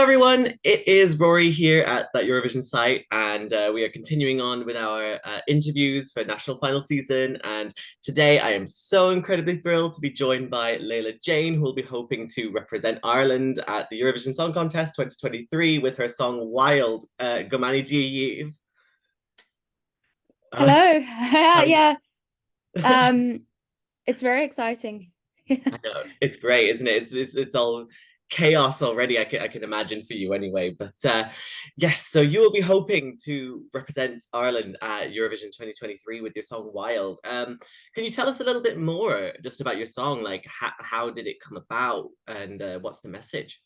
everyone, it is Rory here at that Eurovision site, and we are continuing on with our interviews for national final season. And today I am so incredibly thrilled to be joined by Leila Jane, who will be hoping to represent Ireland at the Eurovision Song Contest 2023 with her song Wild, Gomani G. Uh, Hello. how, Yeah. Um, it's very exciting. I know it's great, isn't it? It's all chaos already. I can imagine for you anyway. But yes, so you will be hoping to represent Ireland at Eurovision 2023 with your song Wild. Can you tell us a little bit more just about your song? Like how did it come about, and what's the message?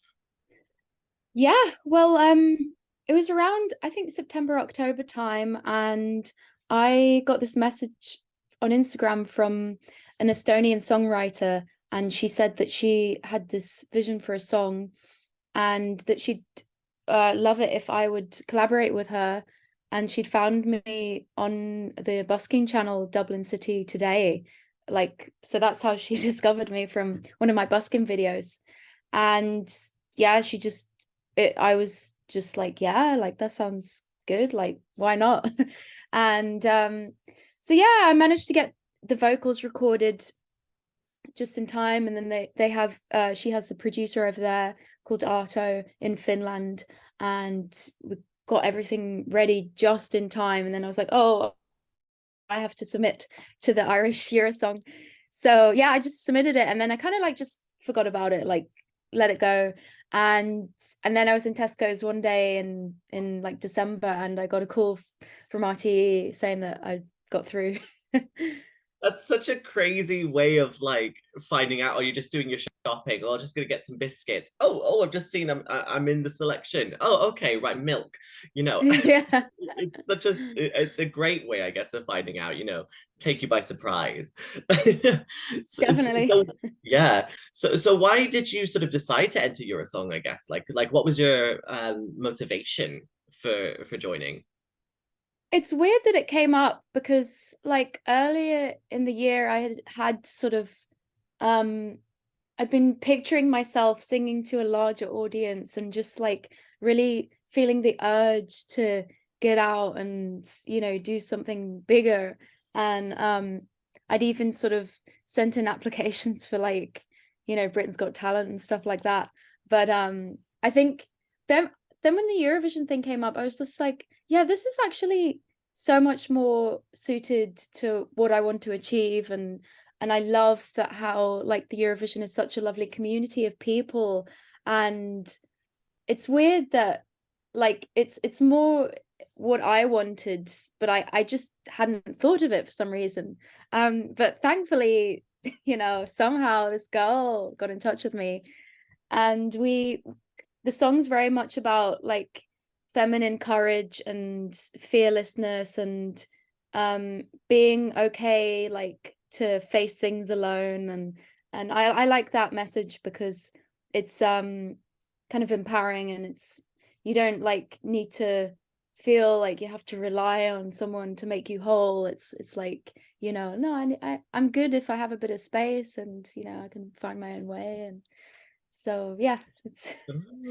Yeah, well, it was around, I think, September, October time, and I got this message on Instagram from an Estonian songwriter, and she said that she had this vision for a song and that she'd love it if I would collaborate with her. And she'd found me on the busking channel, Dublin City Today. So that's how she discovered me, from one of my busking videos. And yeah, I was just like, yeah, like that sounds good. Like, why not? And so yeah, I managed to get the vocals recorded just in time, and then they have she has the producer over there called Arto in Finland, and we got everything ready just in time. And then I was like, oh, I have to submit to the Irish Eurosong. So yeah, I just submitted it, and then I kind of like just forgot about it, like let it go. And then I was in Tesco's one day in like December, and I got a call from RTE saying that I got through. That's such a crazy way of like finding out. Or you're just doing your shopping, or just gonna get some biscuits. Oh, I've just seen I'm in the selection. Oh, okay, right, milk. You know, Yeah, it's a great way, I guess, of finding out. Take you by surprise. so, so, definitely. so yeah. So why did you sort of decide to enter Eurosong? I guess like what was your motivation for joining? It's weird that it came up because like earlier in the year I had sort of um I'd been picturing myself singing to a larger audience and just like really feeling the urge to get out and do something bigger. And I'd even sort of sent in applications for like Britain's Got Talent and stuff like that. But I think then when the Eurovision thing came up, I was just like, yeah, this is actually so much more suited to what I want to achieve. And I love that how like the Eurovision is such a lovely community of people. And it's weird that like it's more what I wanted, but I just hadn't thought of it for some reason. But thankfully, somehow this girl got in touch with me, and the song's very much about like feminine courage and fearlessness, and being okay like to face things alone. And I like that message because it's kind of empowering, and it's you don't like need to feel like you have to rely on someone to make you whole. It's like, no, I'm good if I have a bit of space, and I can find my own way. And so yeah, it's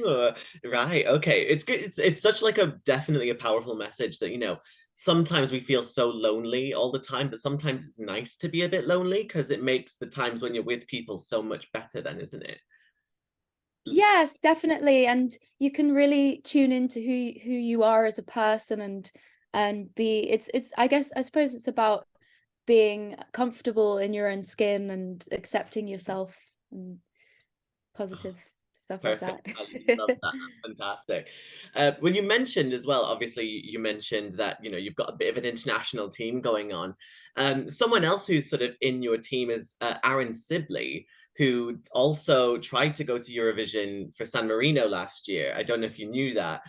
Oh, right. Okay. It's good. It's such like a definitely a powerful message that, sometimes we feel so lonely all the time, but sometimes it's nice to be a bit lonely because it makes the times when you're with people so much better then, isn't it? yes, definitely. And you can really tune into who you are as a person, and be it's I suppose it's about being comfortable in your own skin and accepting yourself, and positive stuff like Perfect. that. I love that. That's fantastic. When you mentioned as well, obviously you mentioned that you've got a bit of an international team going on. Someone else who's sort of in your team is Aaron Sibley, who also tried to go to Eurovision for San Marino last year. I don't know if you knew that.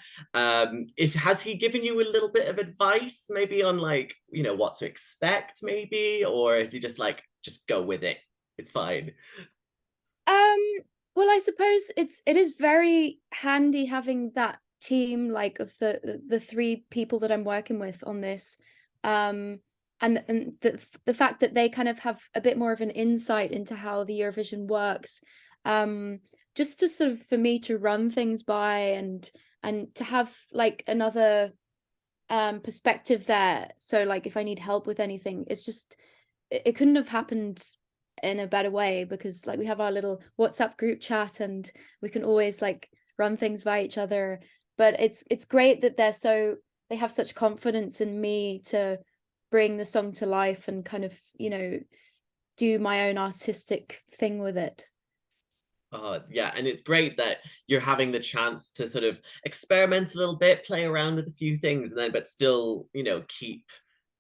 If has he given you a little bit of advice, maybe on like what to expect, maybe, or is he just like just go with it? It's fine. Um, well, I suppose it is very handy having that team, like of the three people that I'm working with on this. Um, and the fact that they kind of have a bit more of an insight into how the Eurovision works. just to sort of for me to run things by and to have like another perspective there. So like if I need help with anything, it's just it couldn't have happened in a better way, because like we have our little WhatsApp group chat and we can always like run things by each other. But it's great that they have such confidence in me to bring the song to life and kind of, do my own artistic thing with it. Yeah, and it's great that you're having the chance to sort of experiment a little bit, play around with a few things, and then but still, keep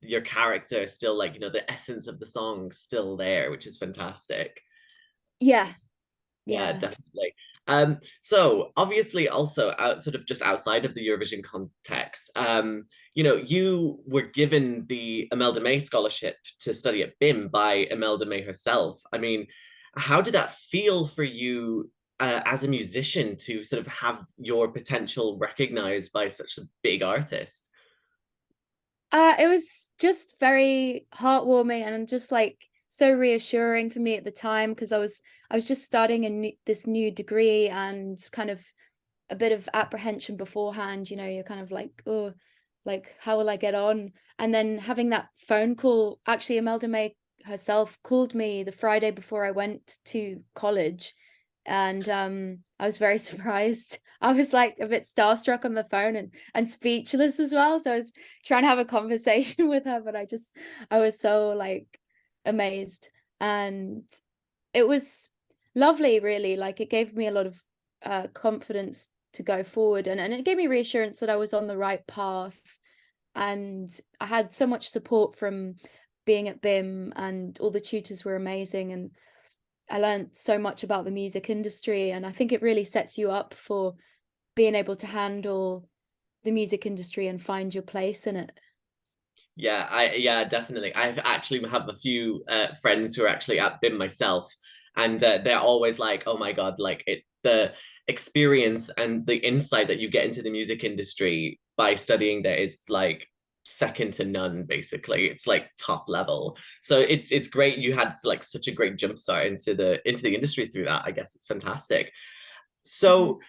your character still like, the essence of the song still there, which is fantastic. Yeah, Yeah, yeah. definitely. So obviously also sort of just outside of the Eurovision context, you were given the Imelda May scholarship to study at BIM by Imelda May herself. I mean, how did that feel for you as a musician to sort of have your potential recognized by such a big artist? It was just very heartwarming and just like so reassuring for me at the time, because I was just starting this new degree and kind of a bit of apprehension beforehand. You're kind of like, oh, like how will I get on? And then having that phone call, actually, Imelda May herself called me the Friday before I went to college, and I was very surprised. I was like a bit starstruck on the phone and speechless as well. So I was trying to have a conversation with her, but I was so like amazed, and it was lovely, really. Like it gave me a lot of confidence to go forward, and it gave me reassurance that I was on the right path. And I had so much support from being at BIM, and all the tutors were amazing, and I learned so much about the music industry, and I think it really sets you up for being able to handle the music industry and find your place in it. Yeah, definitely. I've actually have a few friends who are actually at BIM myself, and they're always like, "Oh my God, like the experience and the insight that you get into the music industry by studying there is like second to none, basically. It's like top level. So it's great you had like such a great jump start into the industry through that. I guess it's fantastic. Mhm. So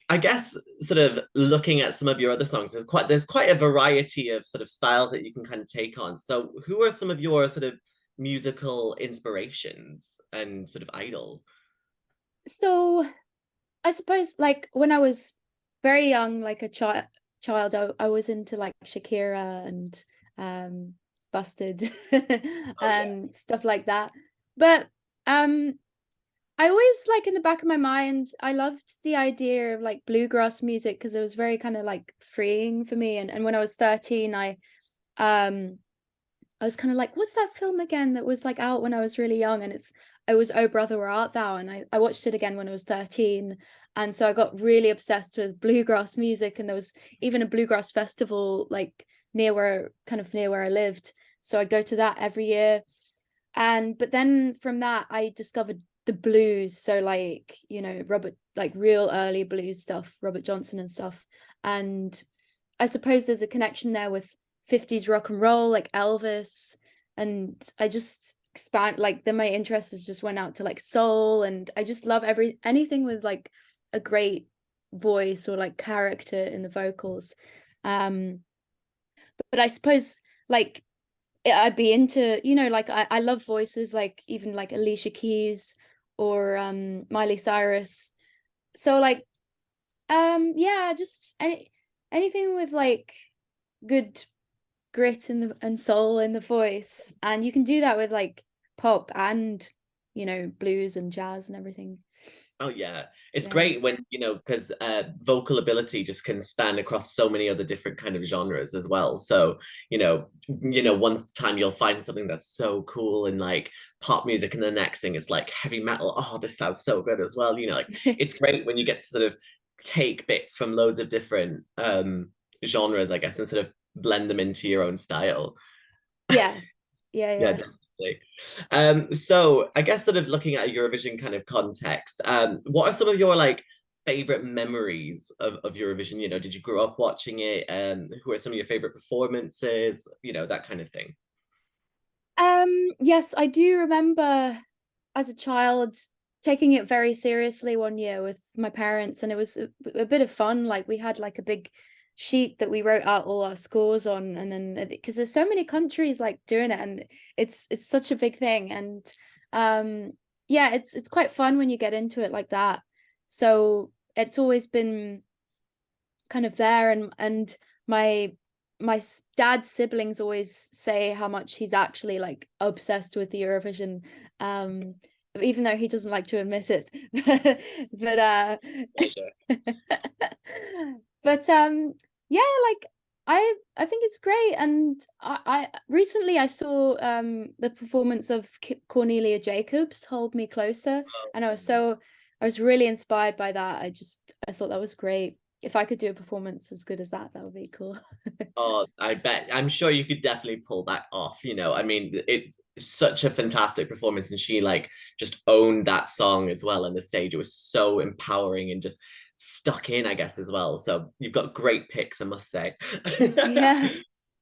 I guess sort of looking at some of your other songs, there's quite a variety of sort of styles that you can kind of take on. So who are some of your sort of musical inspirations and sort of idols? So I suppose like when I was very young, like a child, I was into like Shakira and um Busted Oh yeah. and stuff like that. But um I always like in the back of my mind, I loved the idea of like bluegrass music because it was very kind of like freeing for me. And when I was 13, um I was kind of like, what's that film again that was like out when I was really young? And it was Oh Brother Where Art Thou? And I watched it again when I was 13. And so I got really obsessed with bluegrass music. And there was even a bluegrass festival like near where I lived. So I'd go to that every year. And but then from that I discovered the blues. So like, Robert, like real early blues stuff, Robert Johnson and stuff. And I suppose there's a connection there with 50s rock and roll, like Elvis. And I just expand, like then my interests just went out to like soul, and I just love anything with like a great voice or like character in the vocals. Um, but I suppose like I'd be into, like I love voices, like even like Alicia Keys or Miley Cyrus. So like yeah, just anything with like good grit and soul in the voice. And you can do that with like pop and, blues and jazz and everything. Oh yeah, it's Yeah. great when because vocal ability just can span across so many other different kind of genres as well. So one time you'll find something that's so cool in like pop music, and the next thing is like heavy metal. Oh, this sounds so good as well. Like it's great when you get to sort of take bits from loads of different genres, I guess, and sort of blend them into your own style. Yeah. Yeah, Yeah, yeah. definitely. So I guess sort of looking at a Eurovision kind of context, what are some of your like favorite memories of Eurovision? Did you grow up watching it? Who are some of your favorite performances? That kind of thing. Yes, I do remember as a child taking it very seriously one year with my parents, and it was a bit of fun. Like we had like a big sheet that we wrote out all our scores on, and then because there's so many countries like doing it, and it's such a big thing. And yeah, it's quite fun when you get into it like that. So it's always been kind of there, and my dad's siblings always say how much he's actually like obsessed with the Eurovision, even though he doesn't like to admit it. but Pleasure. but yeah, like I think it's great. And I recently I saw the performance of Cornelia Jacobs' Hold Me Closer, and I was really inspired by that. I thought that was great. If I could do a performance as good as that would be cool. Oh, I bet. I'm sure you could definitely pull that off, you know. I mean, it's such a fantastic performance, and she like just owned that song as well on the stage. It was so empowering and just stuck in, I guess, as well. So you've got great picks, I must say. Yeah.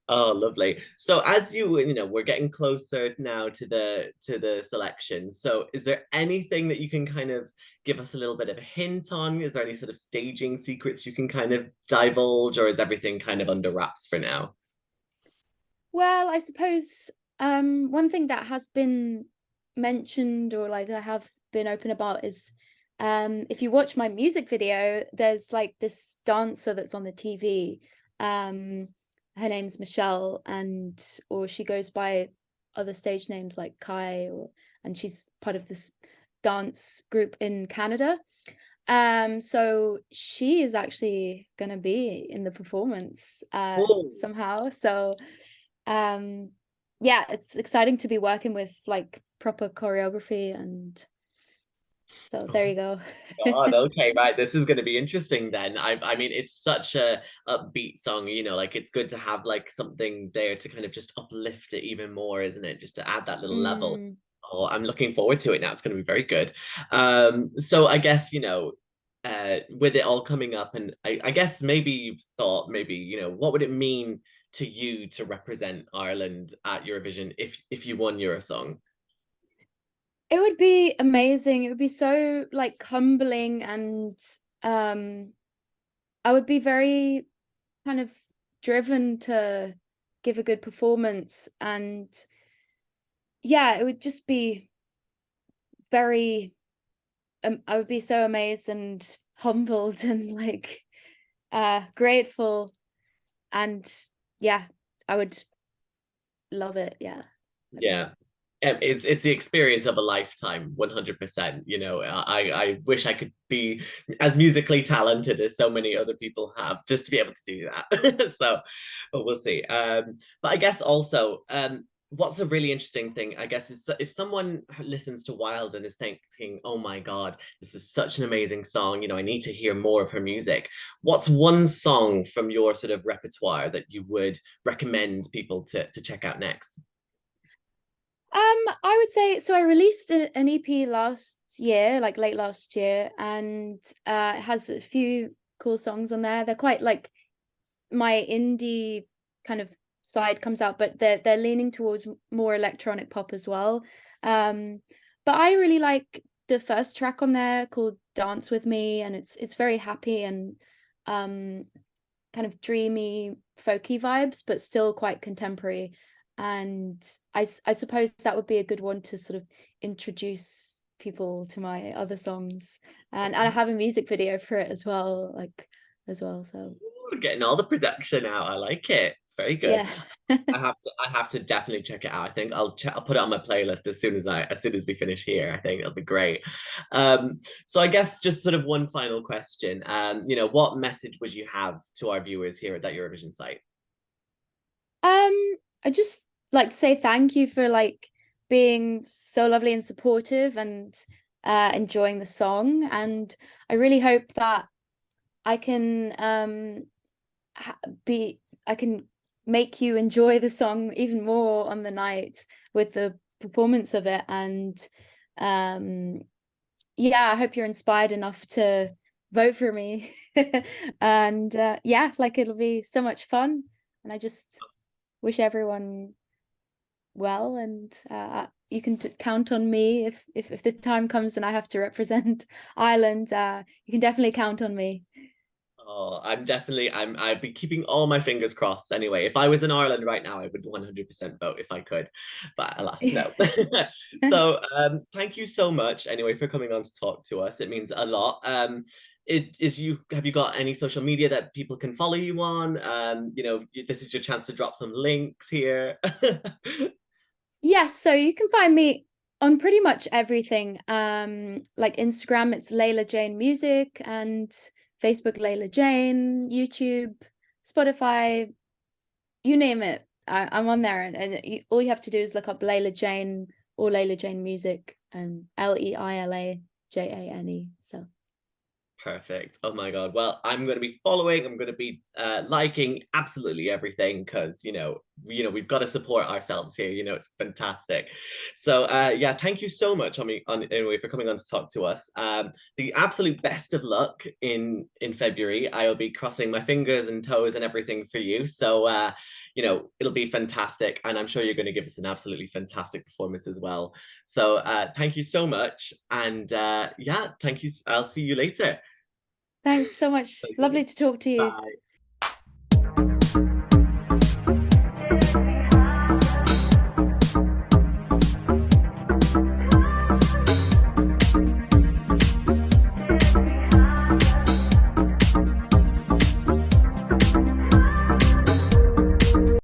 Oh, lovely. So as you know, we're getting closer now to the selection. So is there anything that you can kind of give us a little bit of a hint on? Is there any sort of staging secrets you can kind of divulge, or is everything kind of under wraps for now? Well, I suppose one thing that has been mentioned, or like I have been open about, is if you watch my music video, there's like this dancer that's on the TV. Um Her name's Michelle, and or she goes by other stage names like Kai, or and she's part of this dance group in Canada. So she is actually gonna be in the performance Oh, somehow. So um yeah, it's exciting to be working with like proper choreography, and so there you go. God, okay, right. This is going to be interesting then. I mean, it's such a upbeat song, you know, like it's good to have like something there to kind of just uplift it even more, isn't it? Just to add that little level. Mm. Oh, I'm looking forward to it now. It's going to be very good. So I guess, you know, with it all coming up, and I guess maybe you've thought maybe, you know, what would it mean to you to represent Ireland at Eurovision if you won Eurosong? It would be amazing. It would be so like humbling, and um I would be very kind of driven to give a good performance. And yeah, it would just be very I would be so amazed and humbled and like grateful. And yeah, I would love it. Yeah. Yeah. It's the experience of a lifetime, 100%. You know, I wish I could be as musically talented as so many other people have just to be able to do that. So, but we'll see. But I guess also, what's a really interesting thing, I guess, is if someone listens to Wild and is thinking, oh my God, this is such an amazing song, you know, I need to hear more of her music. What's one song from your sort of repertoire that you would recommend people to check out next? I would say so. I released an EP last year, like late last year, and it has a few cool songs on there. They're quite like my indie kind of side comes out, but they're leaning towards more electronic pop as well. Um, but I really like the first track on there called "Dance with Me," and it's very happy and um kind of dreamy, folky vibes, but still quite contemporary. And I suppose that would be a good one to sort of introduce people to my other songs. And I have a music video for it as well, like as well. So Ooh, getting all the production out. I like it. It's very good. yeah. I have to definitely check it out. I think I'll put it on my playlist as soon as we finish here. I think it'll be great. So I guess just sort of one final question. You know, what message would you have to our viewers here at that Eurovision site? I just like to say thank you for like being so lovely and supportive, and enjoying the song. And I really hope that I can be I can make you enjoy the song even more on the night with the performance of it. And um yeah, I hope you're inspired enough to vote for me. And yeah, like it'll be so much fun, and I just wish everyone well, and you can count on me if the time comes and I have to represent Ireland. You can definitely count on me. Oh, I'd be keeping all my fingers crossed anyway. If I was in Ireland right now, I would 100% vote if I could, but alas, no. So, thank you so much anyway for coming on to talk to us. It means a lot. Have you got any social media that people can follow you on? This is your chance to drop some links here. Yes, so you can find me on pretty much everything. Like Instagram, it's Leila Jane Music, and Facebook, Leila Jane, YouTube, Spotify, you name it. I'm on there, and all you have to do is look up Leila Jane or Leila Jane Music, and Leila Jane. So Perfect. Oh my God. Well, I'm going to be following. I'm going to be liking absolutely everything because we've got to support ourselves here. It's fantastic. So yeah, thank you so much anyway for coming on to talk to us. The absolute best of luck in February. I'll be crossing my fingers and toes and everything for you. So it'll be fantastic, and I'm sure you're going to give us an absolutely fantastic performance as well. So thank you so much, and yeah, thank you. I'll see you later. thanks so much. Okay. Lovely to talk to you. Bye.